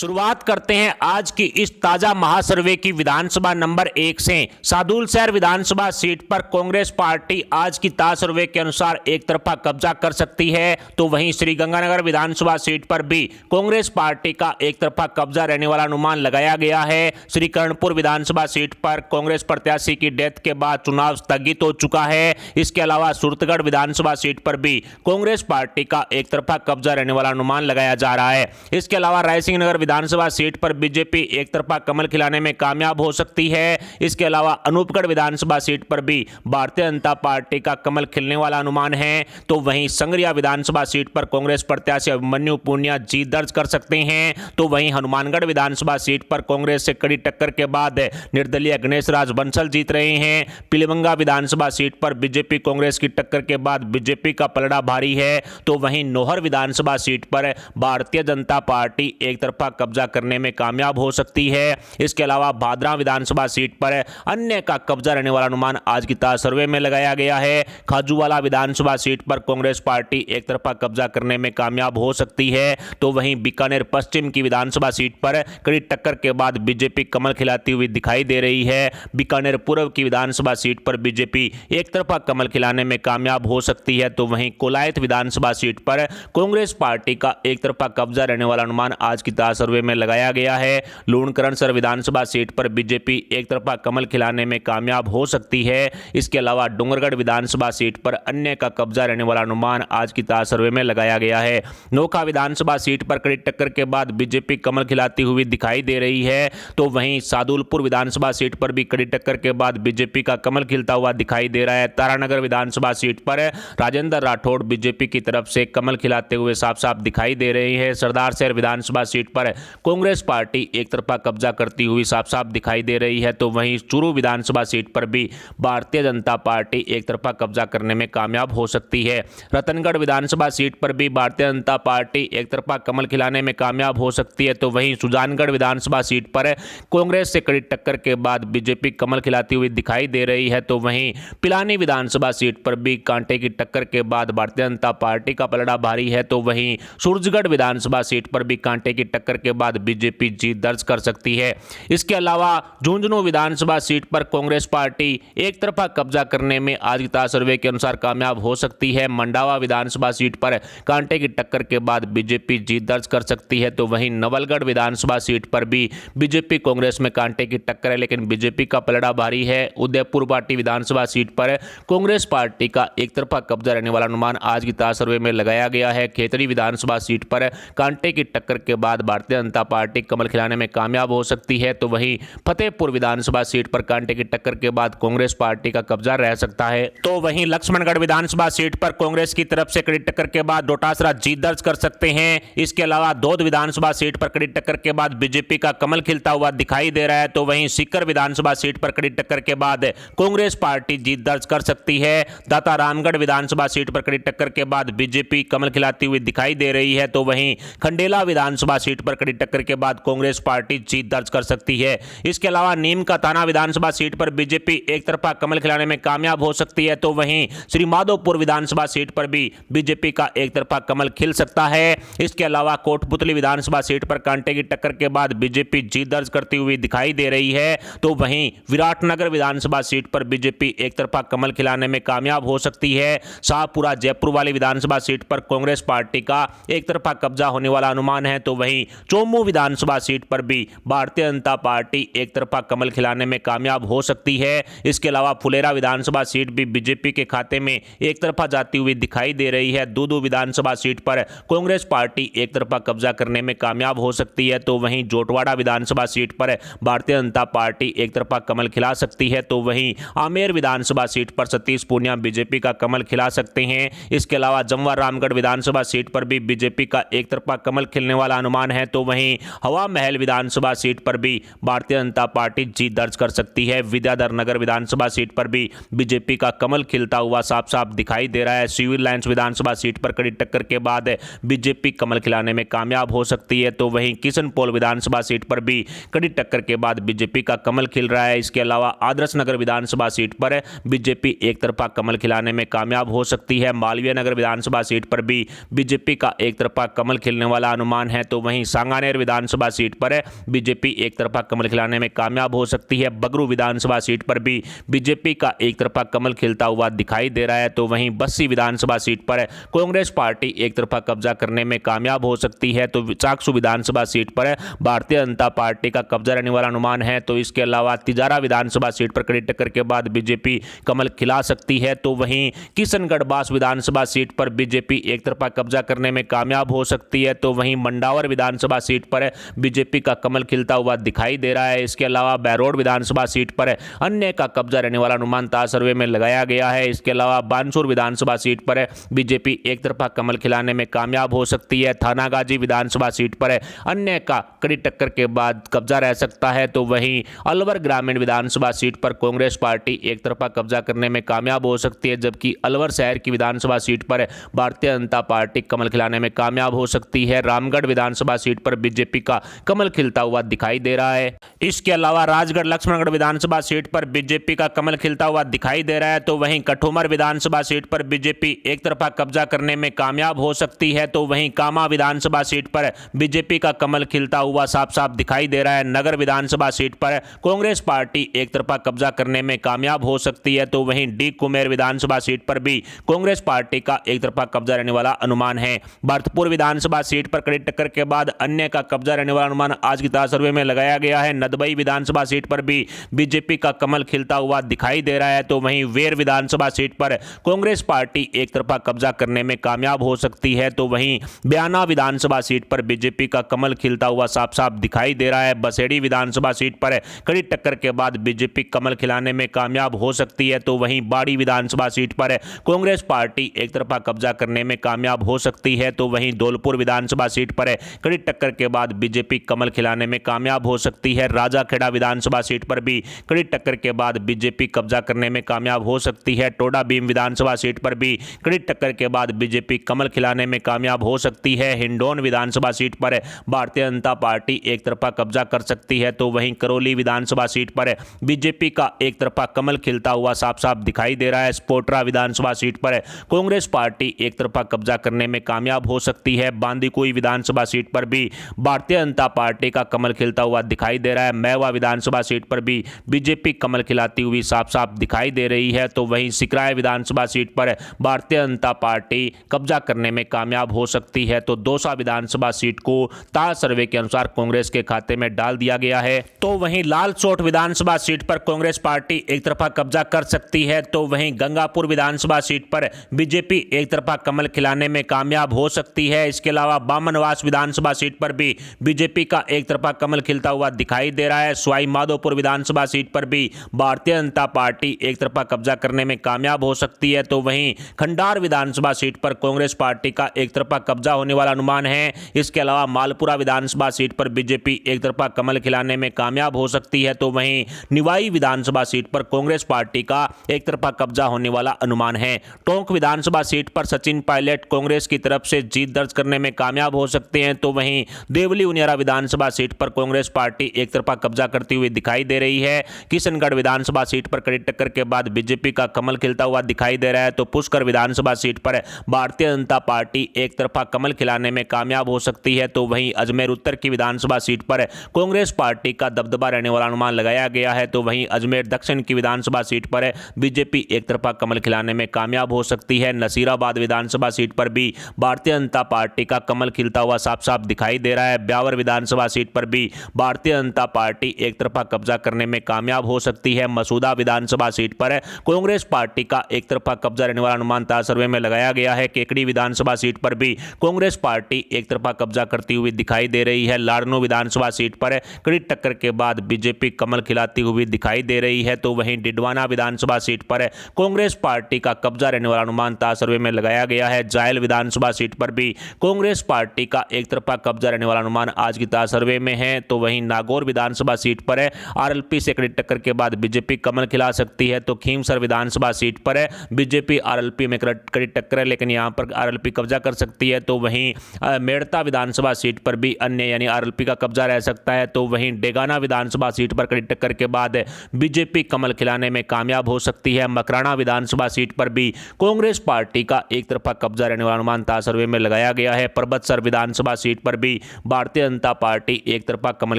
शुरुआत करते हैं आज की इस ताजा महासर्वे की विधानसभा नंबर 1 से। सादुलशहर विधानसभा सीट पर कांग्रेस पार्टी आज की ताजा सर्वे के अनुसार एक तरफा कब्जा कर सकती है, तो वहीं श्रीगंगानगर विधानसभा सीट पर भी कांग्रेस पार्टी का एक तरफा कब्जा रहने वाला अनुमान लगाया गया है। श्री कर्णपुर विधानसभा सीट पर कांग्रेस प्रत्याशी की डेथ के बाद चुनाव स्थगित हो चुका है। इसके अलावा सुरतगढ़ विधानसभा सीट पर भी कांग्रेस पार्टी का एक तरफा कब्जा रहने वाला अनुमान लगाया जा रहा है। इसके अलावा रायसिंह नगर विधानसभा सीट पर बीजेपी एक तरफा कमल खिलाने में कामयाब हो सकती है। इसके अलावा अनूपगढ़ विधानसभा सीट पर भी भारतीय जनता पार्टी का कमल खिलने वाला अनुमान है। तो वहीं संगरिया विधानसभा सीट पर कांग्रेस प्रत्याशी अभिमन्यु पूनिया जीत दर्ज कर सकते हैं। तो वहीं हनुमानगढ़ विधानसभा सीट पर कांग्रेस से कड़ी टक्कर के बाद निर्दलीय गणेश राज बंसल जीत रहे हैं। पिलीभंगा विधानसभा सीट पर बीजेपी कांग्रेस की टक्कर के बाद बीजेपी का पलड़ा भारी है। तो वहीं नौहर विधानसभा सीट पर भारतीय जनता पार्टी एक तरफा कब्जा करने में कामयाब हो सकती है। इसके अलावा भादरा विधानसभा सीट पर अन्य का कब्जा रहने वाला अनुमान आज की ताजा सर्वे में लगाया गया है। खाजूवाला विधानसभा सीट पर कांग्रेस पार्टी एक तरफा कब्जा करने में कामयाब हो सकती है। तो वहीं बीकानेर पश्चिम की विधानसभा सीट पर कड़ी टक्कर के बाद बीजेपी कमल खिलाती हुई दिखाई दे रही है। बीकानेर पूर्व की विधानसभा सीट पर बीजेपी एक तरफा कमल खिलाने में कामयाब हो सकती है। तो वहीं कोलायत विधानसभा सीट पर कांग्रेस पार्टी का एक तरफा कब्जा रहने वाला अनुमान आज की ताजा सर्वे में लगाया गया है। लूणकरणसर विधानसभा सीट पर बीजेपी एक तरफा कमल खिलाने में कामयाब हो सकती है। इसके अलावा डोंगरगढ़ विधानसभा सीट पर अन्य का कब्जा रहने वाला अनुमान आज की ताजा सर्वे में लगाया गया है। नोखा विधानसभा सीट पर कड़ी टक्कर के बाद बीजेपी कमल खिलाती हुई दिखाई दे रही है। तो वहीं सादुलपुर विधानसभा सीट पर भी कड़ी टक्कर के बाद बीजेपी का कमल खिलता हुआ दिखाई दे रहा है। तारानगर विधानसभा सीट पर राजेंद्र राठौड़ बीजेपी की तरफ से कमल खिलाते हुए साफ साफ दिखाई दे रहे हैं। सरदार शहर विधानसभा सीट पर कांग्रेस पार्टी एक तरफा कब्जा करती हुई साफ साफ दिखाई दे रही है। तो वहीं चूरू विधानसभा सीट पर भी भारतीय जनता पार्टी एक तरफा कब्जा करने में कामयाब हो सकती है। रतनगढ़ विधानसभा सीट पर भी भारतीय जनता पार्टी एक तरफा कमल खिलाने में कामयाब हो सकती है। तो वहीं सुजानगढ़ विधानसभा सीट पर कांग्रेस से कड़ी टक्कर के बाद बीजेपी कमल खिलाती हुई दिखाई दे रही है। तो वहीं पिलानी विधानसभा सीट पर भी कांटे की टक्कर के बाद भारतीय जनता पार्टी का पलड़ा भारी है। तो वहीं सूरजगढ़ विधानसभा सीट पर भी कांटे की टक्कर के बाद बीजेपी जीत दर्ज कर सकती है। इसके अलावा झुंझुनू विधानसभा सीट पर कांग्रेस पार्टी एक तरफा कब्जा करने में आज की ताजा सर्वे के अनुसार कामयाब हो सकती है। मंडावा विधानसभा सीट पर कांटे की टक्कर के बाद बीजेपी जीत दर्ज कर सकती है। तो वहीं नवलगढ़ विधानसभा सीट पर भी बीजेपी कांग्रेस में कांटे की टक्कर है, लेकिन बीजेपी का पलड़ा भारी है। उदयपुर पार्टी विधानसभा सीट पर कांग्रेस पार्टी का एक तरफा कब्जा रहने वाला अनुमान आज की ताजा सर्वे में लगाया गया है। खेतड़ी विधानसभा सीट पर कांटे की टक्कर के बाद भारतीय जनता पार्टी कमल खिलाने में कामयाब हो सकती है। तो वहीं फतेहपुर विधानसभा सीट पर कांटे की टक्कर के बाद कांग्रेस पार्टी का कब्जा रह सकता है। तो वहीं लक्ष्मणगढ़ विधानसभा सीट पर कांग्रेस की तरफ से कड़ी टक्कर के बाद डोटासरा जीत दर्ज कर सकते हैं। इसके अलावा दौद विधानसभा सीट पर कड़ी टक्कर के बाद बीजेपी का कमल खिलता हुआ दिखाई दे रहा है। तो वहीं सीकर विधानसभा सीट पर कड़ी टक्कर के बाद कांग्रेस पार्टी जीत दर्ज कर सकती है। दाता रामगढ़ विधानसभा सीट पर कड़ी टक्कर के बाद बीजेपी कमल खिलाती हुई दिखाई दे रही है। तो वहीं खंडेला विधानसभा सीट पर कड़ी टक्कर के बाद कांग्रेस पार्टी जीत दर्ज कर सकती है। इसके अलावा नीम का थाना विधानसभा सीट पर बीजेपी एक तरफा कमल खिलाने में कामयाब हो सकती है। तो वहीं श्री माधोपुर विधानसभा सीट पर भी बीजेपी का एक तरफा कमल खिल सकता है। इसके अलावा कोटपुतली विधानसभा सीट पर कांटे की टक्कर के बाद बीजेपी जीत दर्ज करती हुई दिखाई दे रही है। तो वहीं विराटनगर विधानसभा सीट पर बीजेपी एक तरफा कमल खिलाने में कामयाब हो सकती है। शाहपुरा जयपुर वाली विधानसभा सीट पर कांग्रेस पार्टी का एक तरफा कब्जा होने वाला अनुमान है। तो वहीं चोमू विधानसभा सीट पर भी भारतीय जनता पार्टी एक तरफा कमल खिलाने में कामयाब हो सकती है। इसके अलावा फुलेरा विधानसभा सीट भी बीजेपी के खाते में एक तरफा जाती हुई दिखाई दे रही है। दूदू विधानसभा सीट पर कांग्रेस पार्टी एक तरफा कब्जा करने में कामयाब हो सकती है। तो वहीं जोटवाड़ा विधानसभा सीट पर भारतीय जनता पार्टी एक तरफा कमल खिला सकती है। तो वहीं आमेर विधानसभा सीट पर सतीश पूनिया बीजेपी का कमल खिला सकते हैं। इसके अलावा जमवा रामगढ़ विधानसभा सीट पर भी बीजेपी का एक तरफा कमल खिलने वाला अनुमान है। तो वहीं हवा महल विधानसभा सीट पर भी भारतीय जनता पार्टी जीत दर्ज कर सकती है। विद्याधर नगर विधानसभा सीट पर भी बीजेपी का कमल खिलता हुआ साफ साफ दिखाई दे रहा है। सिविल लाइंस विधानसभा सीट पर कड़ी टक्कर के बाद बीजेपी कमल खिलाने में कामयाब हो सकती है। तो वहीं किशनपोल विधानसभा सीट पर भी कड़ी टक्कर के बाद बीजेपी का कमल खिल रहा है। इसके अलावा आदर्श नगर विधानसभा सीट पर बीजेपी एक तरफा कमल खिलाने में कामयाब हो सकती है। मालवीय नगर विधानसभा सीट पर भी बीजेपी का एक तरफा कमल खिलने वाला अनुमान है। तो वहीं सांगला सांगानेर विधानसभा सीट पर बीजेपी एक तरफा कमल खिलाने में कामयाब हो सकती है। बगरू विधानसभा सीट पर भी बीजेपी का एक तरफा कमल खिलता हुआ दिखाई दे रहा है। तो वहीं बस्सी विधानसभा सीट पर कांग्रेस पार्टी एक तरफा कब्जा करने में कामयाब हो सकती है। तो चाकसू विधानसभा सीट पर भारतीय जनता पार्टी का कब्जा रहने वाला अनुमान है। तो इसके अलावा तिजारा विधानसभा सीट पर कड़ी टक्कर के बाद बीजेपी कमल खिला सकती है। तो वहीं किशनगढ़ बास विधानसभा सीट पर बीजेपी एक तरफा कब्जा करने में कामयाब हो सकती है। तो वहीं मंडावर विधानसभा सीट पर बीजेपी का कमल खिलता हुआ दिखाई दे रहा है। इसके अलावा बैरोड विधानसभा सीट पर अन्य का कब्जा रहने वाला अनुमान ताज सर्वे में लगाया गया है। इसके अलावा बानसूर विधानसभा सीट पर बीजेपी एक तरफा कमल खिलाने में कामयाब हो सकती है। थानागाजी विधानसभा सीट पर अन्य का कड़ी टक्कर के बाद कब्जा रह सकता है। तो वहीं अलवर ग्रामीण विधानसभा सीट पर कांग्रेस पार्टी एक तरफा कब्जा करने में कामयाब हो सकती है, जबकि अलवर शहर की विधानसभा सीट पर भारतीय जनता पार्टी कमल खिलाने में कामयाब हो सकती है। रामगढ़ विधानसभा सीट पर बीजेपी का कमल खिलता हुआ दिखाई दे रहा है। इसके अलावा राजगढ़ लक्ष्मणगढ़ विधानसभा सीट पर बीजेपी का कमल खिलता हुआ दिखाई दे रहा है। तो वहीं कठुमर विधानसभा सीट पर बीजेपी एक तरफा कब्जा करने में कामयाब हो सकती है। तो वहीं कामा विधानसभा सीट पर बीजेपी का कमल खिलता हुआ साफ साफ दिखाई दे रहा है। नगर विधानसभा सीट पर कांग्रेस पार्टी एक तरफा कब्जा करने में कामयाब हो सकती है। तो वहीं डी कुमेर विधानसभा सीट पर भी कांग्रेस पार्टी का एक तरफा कब्जा रहने वाला अनुमान है। भरतपुर विधानसभा सीट पर कड़ी टक्कर के बाद अन्य का कब्जा रहने वाला अनुमान आज की ताज सर्वे में लगाया गया है। नदबई विधानसभा सीट पर भी बीजेपी का कमल खिलता हुआ दिखाई दे रहा है। तो वहीं वेर विधानसभा सीट पर कांग्रेस पार्टी एक तरफा कब्जा करने में कामयाब हो सकती है। तो वहीं बयाना विधानसभा सीट पर बीजेपी का कमल खिलता हुआ साफ साफ दिखाई दे रहा है। बसेड़ी विधानसभा सीट पर कड़ी टक्कर के बाद बीजेपी कमल खिलाने में कामयाब हो सकती है। तो वहीं बाड़ी विधानसभा सीट पर कांग्रेस पार्टी एक तरफा कब्जा करने में कामयाब हो सकती है। तो वहीं धौलपुर विधानसभा सीट पर कड़ी टक्कर के बाद बीजेपी कमल खिलाने में कामयाब हो सकती है। राजाखेड़ा विधानसभा सीट पर भी कड़ी टक्कर के बाद बीजेपी कब्जा करने में कामयाब हो सकती है। टोडा भीम विधानसभा सीट पर भी कड़ी टक्कर के बाद बीजेपी कमल खिलाने में कामयाब हो सकती है। हिंडौन विधानसभा सीट पर भारतीय जनता पार्टी एक तरफा कब्जा कर सकती है। तो वहीं करौली विधानसभा सीट पर बीजेपी का एक तरफा कमल खिलता हुआ साफ साफ दिखाई दे रहा है। स्पोट्रा विधानसभा सीट पर कांग्रेस पार्टी एक तरफा कब्जा करने में कामयाब हो सकती है। बांदीकुई विधानसभा सीट पर भी भारतीय जनता पार्टी का कमल खिलता हुआ दिखाई दे रहा है। मैवा विधानसभा सीट पर भी बीजेपी कमल खिलाती हुई साफ साफ दिखाई दे रही है। तो वहीं सिकराय विधानसभा सीट पर भारतीय जनता पार्टी कब्जा करने में कामयाब हो सकती है। तो दौसा विधानसभा सीट को ताज सर्वे के अनुसार कांग्रेस के खाते में डाल दिया गया है। तो वहीं लालसोट विधानसभा सीट पर कांग्रेस पार्टी एक तरफा कब्जा कर सकती है। तो वहीं गंगापुर विधानसभा सीट पर बीजेपी एक तरफा कमल खिलाने में कामयाब हो सकती है। इसके अलावा बामनवास विधानसभा सीट पर भी बीजेपी का एक तरफा कमल खिलता हुआ दिखाई दे रहा है। सवाई माधोपुर विधानसभा सीट पर भी भारतीय जनता पार्टी एक तरफा कब्जा करने में कामयाब हो सकती है। तो वहीं खंडार विधानसभा सीट पर कांग्रेस पार्टी का एक तरफा कब्जा होने वाला अनुमान है। इसके अलावा मालपुरा विधानसभा सीट पर बीजेपी एक तरफा कमल खिलाने में कामयाब हो सकती है। तो वहीं निवाई विधानसभा सीट पर कांग्रेस पार्टी का एक तरफा कब्जा होने वाला अनुमान है। टोंक विधानसभा सीट पर सचिन पायलट कांग्रेस की तरफ से जीत दर्ज करने में कामयाब हो सकते हैं। तो वहीं देवली उनियारा विधानसभा सीट पर कांग्रेस पार्टी एक तरफा कब्जा करती हुई दिखाई दे रही है। किशनगढ़ विधानसभा सीट पर कड़ी टक्कर के बाद बीजेपी का कमल खिलता हुआ दिखाई दे रहा है। तो पुष्कर विधानसभा सीट पर भारतीय जनता पार्टी एक तरफा कमल खिलाने में कामयाब हो सकती है। तो वहीं अजमेर उत्तर की विधानसभा सीट पर कांग्रेस पार्टी का दबदबा रहने वाला अनुमान लगाया गया है। तो वहीं अजमेर दक्षिण की विधानसभा सीट पर बीजेपी एक तरफा कमल खिलाने में कामयाब हो सकती है। नसीराबाद विधानसभा सीट पर भी भारतीय जनता पार्टी का कमल खिलता हुआ साफ साफ दिखाई दे रहा है। ब्यावर विधानसभा सीट पर भी भारतीय जनता पार्टी एक तरफा कब्जा करने में कामयाब हो सकती है। मसूदा विधानसभा सीट पर कांग्रेस पार्टी का एक तरफा कब्जा रहने वाला अनुमान ताज सर्वे में लगाया गया है। केकड़ी विधानसभा सीट पर भी कांग्रेस पार्टी एक तरफा कब्जा करती हुई दिखाई दे रही है। लाड़नू विधानसभा सीट पर कड़ी टक्कर के बाद बीजेपी कमल खिलाती हुई दिखाई दे रही है। तो वहीं डिडवाना विधानसभा सीट पर कांग्रेस पार्टी का कब्जा रहने वाला अनुमान ताज सर्वे में लगाया गया है। जायल विधानसभा सीट पर भी कांग्रेस पार्टी का एक तरफा कब्जा रहने वाला अनुमान आज की ताज सर्वे में है। तो वहीं नागौर विधानसभा सीट पर आरएलपी से कड़ी टक्कर के बाद बीजेपी कमल खिला सकती है। तो खीमसर विधानसभा सीट पर बीजेपी आरएलपी में कड़ी टक्कर है, लेकिन यहां पर आरएलपी कब्जा कर सकती है। तो वहीं मेड़ता विधानसभा सीट पर भी अन्य यानी आरएलपी का कब्जा रह सकता है। तो वहीं डेगाना विधानसभा सीट पर कड़ी टक्कर के बाद बीजेपी कमल खिलाने में कामयाब हो सकती है। मकराना विधानसभा सीट पर भी कांग्रेस पार्टी का एक तरफा कब्जा रहने वाला अनुमान ताज सर्वे में लगाया गया है। परबतसर विधानसभा सीट पर भी भारतीय जनता पार्टी एक तरफा कमल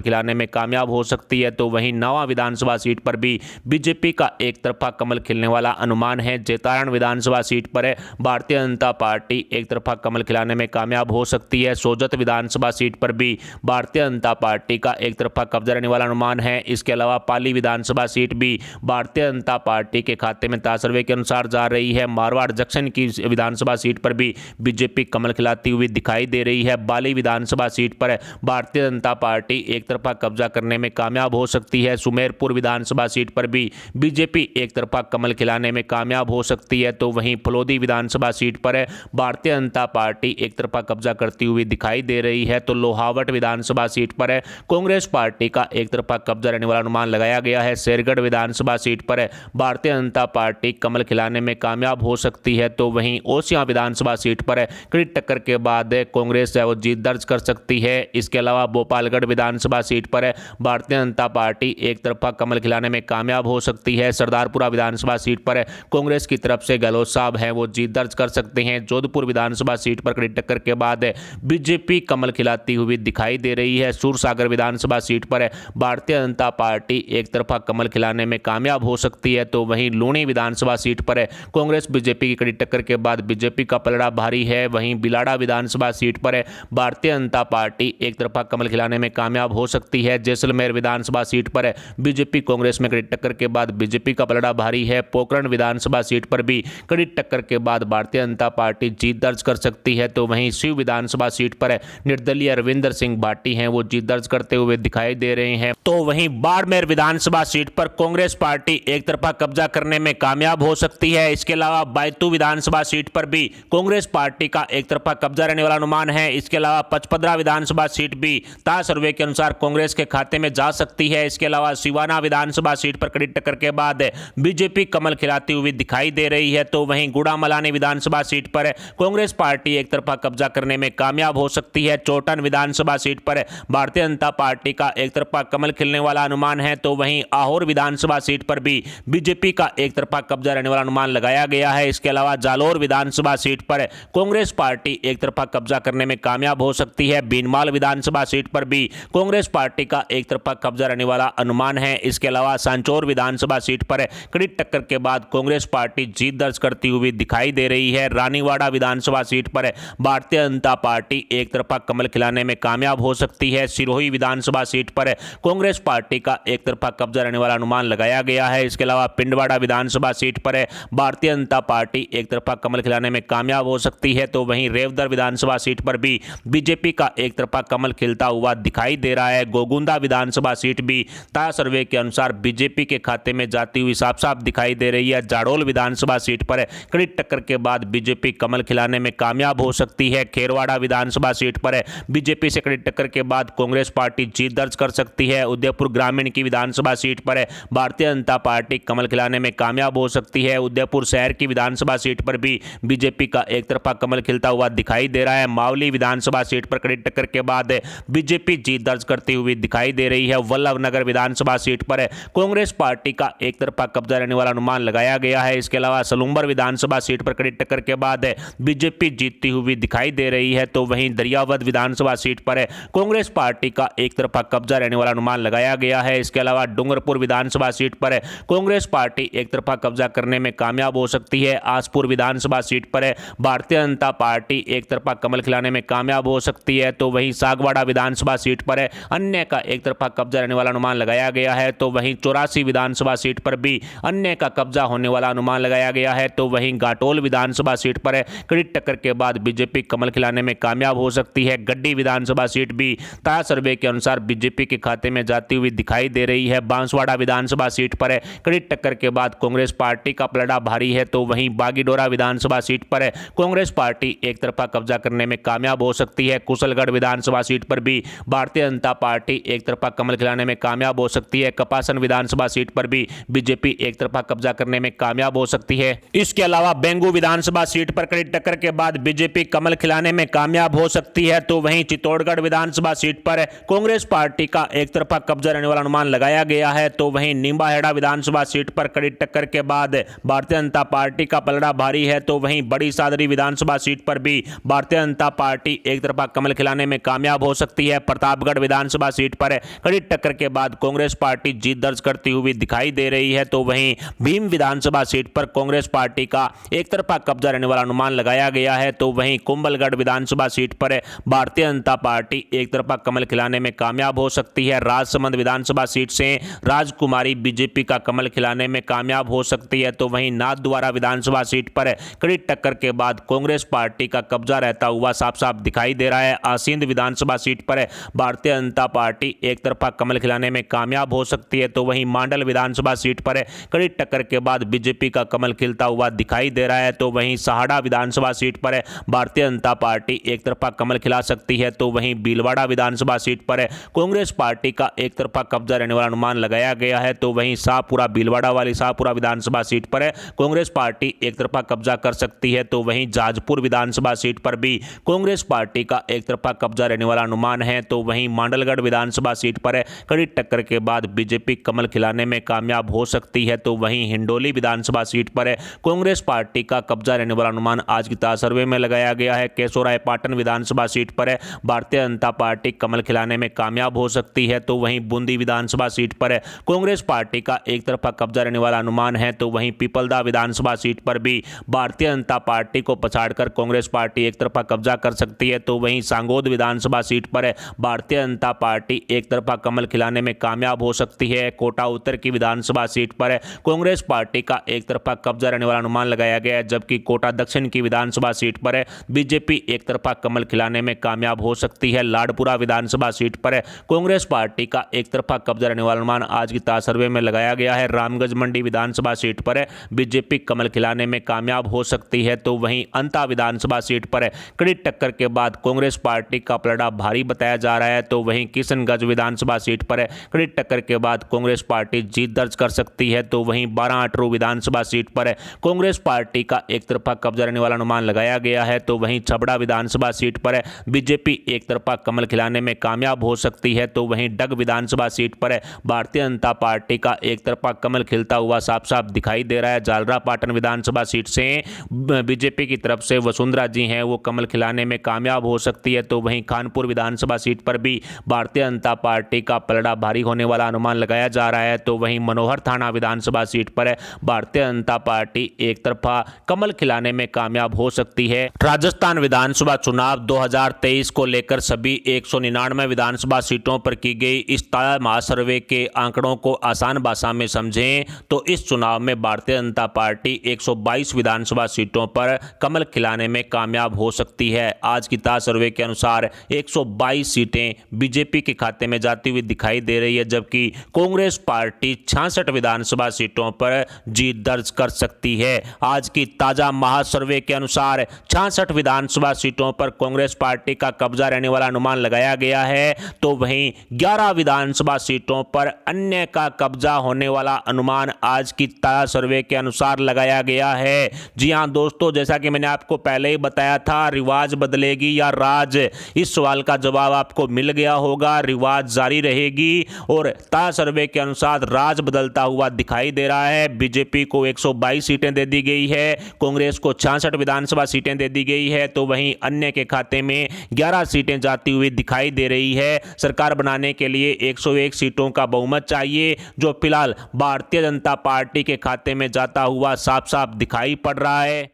खिलाने में कामयाब हो सकती है, तो वहीं नवा विधानसभा सीट पर भी बीजेपी का एक तरफा कमल खिलने वाला अनुमान है। जैतारण विधानसभा सीट पर भारतीय जनता पार्टी एक तरफा कमल खिलाने में कामयाब हो सकती है। सोजत विधानसभा सीट पर भी भारतीय जनता पार्टी का एक तरफा कब्जा रहने वाला अनुमान है। इसके अलावा पाली विधानसभा सीट भी भारतीय जनता पार्टी के खाते में ताज सर्वे के अनुसार जा रही है। मारवाड़ जंक्शन की विधानसभा सीट पर भी बीजेपी कमल खिलाती हुई दिखाई दे रही है। बाली विधानसभा सीट पर भारतीय जनता पार्टी एक तरफा कब्जा करने में कामयाब हो सकती है। सुमेरपुर विधानसभा सीट पर भी बीजेपी एक तरफा कमल खिलाने में कामयाब हो सकती है, तो वहीं फलोदी विधानसभा सीट पर भारतीय जनता पार्टी एक तरफा कब्जा करती हुई दिखाई दे रही है। तो लोहावट विधानसभा सीट पर कांग्रेस पार्टी का एक तरफा कब्जा रहने वाला अनुमान लगाया गया है। शेरगढ़ विधानसभा सीट पर भारतीय जनता पार्टी कमल खिलाने में कामयाब हो सकती है, तो वहीं ओसियां विधानसभा सीट पर कड़ी टक्कर के बाद कांग्रेस है वो जीत दर्ज कर सकती है। इसके अलावा भोपालगढ़ विधानसभा सीट पर भारतीय जनता पार्टी एक तरफा कमल खिलाने में कामयाब हो सकती है। सरदारपुरा विधानसभा सीट पर कांग्रेस की तरफ से गहलोत साहब हैं वो जीत दर्ज कर सकते हैं। जोधपुर विधानसभा सीट पर कड़ी टक्कर के बाद बीजेपी कमल खिलाती हुई दिखाई दे रही है। सूरसागर विधानसभा सीट पर भारतीय जनता पार्टी एक तरफा कमल खिलाने में कामयाब हो सकती है, तो वहीं लूणी विधानसभा सीट पर कांग्रेस बीजेपी की कड़ी टक्कर के बाद बीजेपी का पलड़ा भारी है। वहीं बिलाड़ा विधानसभा सीट पर भारतीय जनता पार्टी एक तरफा कमल खिलाने में कामयाब हो सकती है। जैसलमेर विधानसभा सीट पर बीजेपी कांग्रेस में कड़ी टक्कर के बाद बीजेपी का पलड़ा भारी है। पोखरण विधानसभा सीट पर भी कड़ी टक्कर के बाद भारतीय जनता पार्टी जीत दर्ज कर सकती है, तो वहीं शिव विधानसभा सीट पर निर्दलीय रविंदर सिंह भाटी हैं वो जीत दर्ज करते हुए दिखाई दे रहे हैं। तो वहीं बाड़मेर विधानसभा सीट पर कांग्रेस पार्टी एक तरफा कब्जा करने में कामयाब हो सकती है। इसके अलावा बैतू विधानसभा सीट पर भी कांग्रेस पार्टी का एक तरफा कब्जा रहने वाला अनुमान है। इसके अलावा पचपदरा विधानसभा सीट भी ताज सर्वे के अनुसार कांग्रेस के खाते में जा सकती है। इसके अलावा सिवाना विधानसभा सीट पर कड़ी टक्कर के बाद बीजेपी कमल खिलाती हुई दिखाई दे रही है, तो वहीं गुड़ामलानी विधानसभा सीट पर कांग्रेस पार्टी एक तरफा कब्जा करने में कामयाब हो सकती है। चोटन विधानसभा सीट पर भारतीय जनता पार्टी का एक तरफा कमल खिलने वाला अनुमान है, तो वहीं आहोर विधानसभा सीट पर भी बीजेपी का एक तरफा कब्जा रहने वाला अनुमान लगाया गया है। इसके अलावा जालोर विधानसभा सीट पर कांग्रेस पार्टी एक तरफा कब्जा करने में कामयाब हो सकती है। बीनमाल विधानसभा सीट पर भी कांग्रेस पार्टी का एक तरफा कब्जा रहने वाला अनुमान है। इसके अलावा सांचौर विधानसभा सीट पर कड़ी टक्कर के बाद कांग्रेस पार्टी जीत दर्ज करती हुई दिखाई दे रही है। रानीवाड़ा विधानसभा सीट पर भारतीय जनता पार्टी एक तरफा कमल खिलाने में कामयाब हो सकती है। सिरोही विधानसभा सीट पर कांग्रेस पार्टी का एक तरफा कब्जा रहने वाला अनुमान लगाया गया है। इसके अलावा पिंडवाड़ा विधानसभा सीट पर भारतीय जनता पार्टी एक तरफा कमल खिलाने में कामयाब हो सकती है, तो वहीं रेवदर विधानसभा सीट पर भी बीजेपी का एक तरफा कमल खिलता हुआ दिखाई दे रहा है। गोगुंदा विधानसभा सीट भी ताज सर्वे के अनुसार बीजेपी के खाते में जाती हुई साफ साफ दिखाई दे रही है। जाडोल विधानसभा सीट पर कड़ी टक्कर के बाद बीजेपी कमल खिलाने में कामयाब हो सकती है। खेरवाड़ा विधानसभा सीट पर बीजेपी से कड़ी टक्कर के बाद कांग्रेस पार्टी जीत दर्ज कर सकती है। उदयपुर ग्रामीण की विधानसभा सीट पर भारतीय जनता पार्टी कमल खिलाने में कामयाब हो सकती है। उदयपुर शहर की विधानसभा सीट पर भी बीजेपी का एक तरफा कमल खिलता हुआ दिखाई दे रहा है। मावली विधानसभा सीट पर कड़ी टक्कर के बाद बीजेपी जीत दर्ज करती हुई दिखाई दे रही है। वल्लभनगर विधानसभा सीट पर कांग्रेस पार्टी का एक तरफा कब्जा रहने वाला अनुमान लगाया गया है। इसके अलावा सलूंबर विधानसभा सीट पर कड़ी टक्कर के बाद बीजेपी जीतती हुई दिखाई दे रही है, तो वहीं दरियावद विधानसभा सीट पर कांग्रेस पार्टी का एक तरफा कब्जा रहने वाला अनुमान लगाया गया है। इसके अलावा डूंगरपुर विधानसभा सीट पर कांग्रेस पार्टी एक तरफा कब्जा करने में कामयाब हो सकती है। आसपुर विधानसभा सीट पर भारतीय जनता पार्टी एक तरफा कमल खिलाने में कामयाब हो सकती है, तो वहीं सागवाड़ा विधानसभा सीट पर अन्य का एक तरफा कब्जा रहने वाला अनुमान लगाया गया है, तो वहीं 84 विधानसभा सीट पर भी अन्य का कब्जा होने वाला अनुमान लगाया गया है, तो वहीं घाटोल विधानसभा सीट पर कड़ी टक्कर के बाद बीजेपी कमल खिलाने में कामयाब हो सकती है। गड्डी विधानसभा सीट भी ताज सर्वे के अनुसार बीजेपी के खाते में जाती हुई दिखाई दे रही है। बांसवाड़ा विधानसभा सीट पर कड़ी टक्कर के बाद कांग्रेस पार्टी का पलड़ा भारी है, तो वहीं बागीडोरा विधानसभा सीट पर कांग्रेस पार्टी एक तरफा कब्जा करने में कामयाब हो सकती है। कुशलगढ़ विधानसभा सीट पर भी भारतीय जनता पार्टी एक तरफा कमल खिलाने में कामयाब हो सकती है। कपासन विधानसभा सीट पर भी बीजेपी एक तरफा कब्जा करने में कामयाब हो सकती है। इसके अलावा बेंगू विधानसभा सीट पर कड़ी टक्कर के बाद बीजेपी कमल खिलाने में कामयाब हो सकती है, तो वहीं चित्तौड़गढ़ विधानसभा सीट पर कांग्रेस पार्टी का एक तरफा कब्जा रहने वाला अनुमान लगाया गया है, तो वहीं निम्बाहेड़ा विधानसभा सीट पर कड़ी टक्कर के बाद भारतीय जनता पार्टी का पलड़ा भारी है, तो वहीं बड़ी सादरी विधानसभा सीट पर भी भारतीय जनता पार्टी एक तरफा कमल खिलाने में कामयाब हो सकती है। प्रतापगढ़ विधानसभा सीट पर कड़ी टक्कर के बाद कांग्रेस पार्टी जीत दर्ज करती हुई दिखाई दे रही है, तो वहीं भीम विधानसभा सीट पर कांग्रेस पार्टी का एक तरफा कब्जा रहने वाला अनुमान लगाया गया है। तो वहीं कुंभलगढ़ विधानसभा सीट पर भारतीय जनता पार्टी एक तरफा कमल खिलाने में कामयाब हो सकती है। राजसमंद विधानसभा सीट से राजकुमारी बीजेपी का कमल खिलाने में कामयाब हो सकती है। तो वहीं नाथद्वारा विधानसभा सीट पर कड़ी टक्कर के बाद कांग्रेस पार्टी का कब्जा रहता हुआ साफ साफ दिखाई दे रहा है। आसींद विधानसभा सीट पर भारतीय जनता पार्टी एक तरफा कमल खिलाने में कामयाब हो सकती है। तो वहीं मांडल विधानसभा सीट पर कड़ी टक्कर के बाद बीजेपी का कमल खिलता हुआ दिखाई दे रहा है। तो वहीं सहाड़ा विधानसभा सीट पर भारतीय जनता पार्टी एक तरफा कमल खिला सकती है। तो वहीं भीलवाड़ा विधानसभा सीट पर कांग्रेस पार्टी का एक तरफा कब्जा रहने वाला अनुमान लगाया गया है। तो वहीं शाहपुरा भीलवाड़ा वाली शाहपुरा विधानसभा सीट पर कांग्रेस पार्टी एक तरफा कब्जा कर सकती है। तो वहीं जाजपुर विधानसभा सीट पर भी कांग्रेस पार्टी का एक तरफा कब्जा रहने वाला अनुमान है। तो वहीं मांडलगढ़ विधानसभा सीट पर कड़ी टक्कर के बाद बीजेपी कमल खिलाने में कामयाब हो सकती है। तो वहीं हिंडोली विधानसभा सीट पर कांग्रेस पार्टी का कब्जा रहने वाला अनुमान आज की ताजा सर्वे में लगाया गया है। केशोरायपाटन विधानसभा सीट पर भारतीय जनता पार्टी कमल खिलाने में कामयाब हो सकती है। तो वहीं बूंदी विधानसभा सीट पर कांग्रेस पार्टी का एक तरफा कब्जा रहने वाला अनुमान है। तो वहीं पिपलदा विधानसभा सीट पर भी भारतीय जनता पार्टी को पछाड़कर कांग्रेस पार्टी एक तरफा कब्जा कर सकती है। तो वहीं सांगोद विधानसभा सीट पर भारतीय जनता पार्टी एक तरफा कमल खिलाने में कामयाब हो सकती है। कोटा उत्तर की विधानसभा सीट पर कांग्रेस पार्टी का एक तरफा कब्जा रहने वाला अनुमान लगाया गया है, जबकि कोटा दक्षिण की विधानसभा सीट पर बीजेपी एक तरफा कमल खिलाने में कामयाब हो सकती है। लाडपुरा विधानसभा सीट पर कांग्रेस पार्टी का एक तरफा कब्जा रहने वाला अनुमान आज की ताजा सर्वे में लगाया गया है। रामगंज मंडी विधानसभा सीट पर बीजेपी कमल खिलाने में कामयाब हो सकती है। तो वहीं अंता विधानसभा सीट पर कड़ी टक्कर के बाद कांग्रेस पार्टी का पलड़ा भारी बताया जा रहा है। तो वहीं किशनगंज विधानसभा सीट पर कड़ी टक्कर के बाद कांग्रेस पार्टी जीत दर्ज कर सकती है। तो वहीं 12 विधानसभा सीट पर कांग्रेस पार्टी का एक तरफा कब्जा रहने वाला अनुमान लगाया गया है। तो वहीं छबड़ा विधानसभा सीट पर बीजेपी एक तरफा कमल खिलाने में कामयाब हो सकती है। तो वहीं डग विधानसभा सीट पर भारतीय जनता पार्टी का एक तरफा कमल खिलता हुआ साफ साफ दिखाई दे रहा है। जालरापाटन विधानसभा सीट से बीजेपी की तरफ से वसुंधरा जी हैं वो कमल खिलाने में कामयाब हो सकती है। तो वहीं खानपुर विधानसभा सीट पर भी भारतीय जनता पार्टी का पलड़ा भारी होने वाला अनुमान लगाया जा रहा है। तो वहीं मनोहर थाना विधानसभा सीट पर भारतीय जनता पार्टी एक तरफा कमल खिलाने में कामयाब हो सकती है। राजस्थान विधानसभा चुनाव 2023 को लेकर सभी 199 विधानसभा सीटों पर की गई इस ताजा महासर्वे के आंकड़ों को आसान भाषा में समझें तो इस चुनाव में भारतीय जनता पार्टी 122 विधानसभा सीटों पर कमल खिलाने में कामयाब हो सकती है। आज की ताजा सर्वे के अनुसार 122 सीटें बीजेपी के खाते में जाती हुई दिखाई दे रही है, जबकि कांग्रेस पार्टी 66 विधानसभा सीटों पर जीत दर्ज कर सकती है। आज की ताजा महासर्वे के अनुसार 66 विधानसभा सीटों पर कांग्रेस पार्टी का कब्जा रहने वाला अनुमान लगाया गया है। तो वहीं 11 विधानसभा सीटों पर अन्य का कब्जा होने वाला अनुमान आज की ताजा सर्वे के अनुसार लगाया गया है। जी हां दोस्तों, जैसा कि मैंने आपको पहले ही बताया था, रिवाज बदलेगी या राज, इस सवाल का जवाब आपको मिल गया होगा। रिवाज जारी रहेगी और ताजा सर्वे के अनुसार राज बदलता हुआ दिखाई दे रहा है। बीजेपी को 122 सीटें दे दी गई है, कांग्रेस को 66 विधानसभा सीटें दे दी गई है। तो वहीं अन्य के खाते में 11 सीटें जाती हुई दिखाई दे रही है। सरकार बनाने के लिए 101 सीटों का बहुमत चाहिए, जो फिलहाल भारतीय जनता पार्टी के खाते में जाता हुआ साफ साफ दिखाई पड़ रहा है।